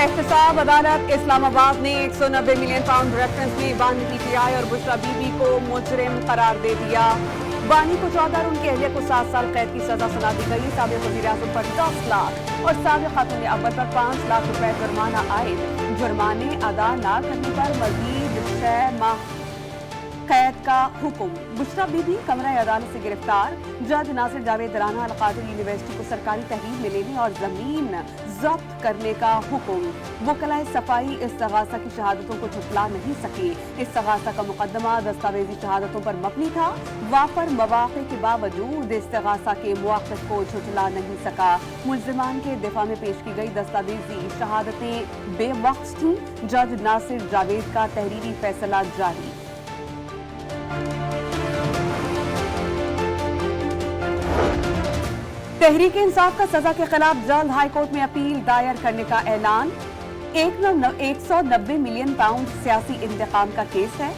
एहतसाब अदालत इस्लामाबाद ने 190 मिलियन पाउंड रेफरेंस में बानी पीटीआई और बुशरा बीबी को मुजरिम करार दे दिया। बानी को 14 और उनकी अहलिया को 7 साल कैद की सजा सुना दी गई। साबिक वज़ीर-ए-आज़म पर 10 लाख और साबिक खातून अव्वल पर 5 लाख रुपए जुर्माना आयद। जुर्माने अदा न करने पर मजीद 6 माह कैद का हुक्म। बुशरा बीबी कमरा अदालत से गिरफ्तार। जज नासिर जावेद राना अल-कादिर यूनिवर्सिटी को सरकारी तहरीर में लेने और जमीन जब्त करने का हुक्म। वकलाए सफाई इस्तगासा की शहादतों को झुठला नहीं सके। इस्तगासा का मुकदमा दस्तावेजी शहादतों पर मबनी था। वाफर मवाक़े के बावजूद इस्तगासा के मुआक़िब को झुठला नहीं सका। मुल्ज़िमान के दिफा में पेश की गई दस्तावेजी शहादतें बेवक्त थीं। जज नासिर जावेद का तहरीरी फैसला जारी। तहरीक इंसाफ का सजा के खिलाफ जल्द हाई कोर्ट में अपील दायर करने का ऐलान। 190 मिलियन पाउंड सियासी इंतकाम का केस है।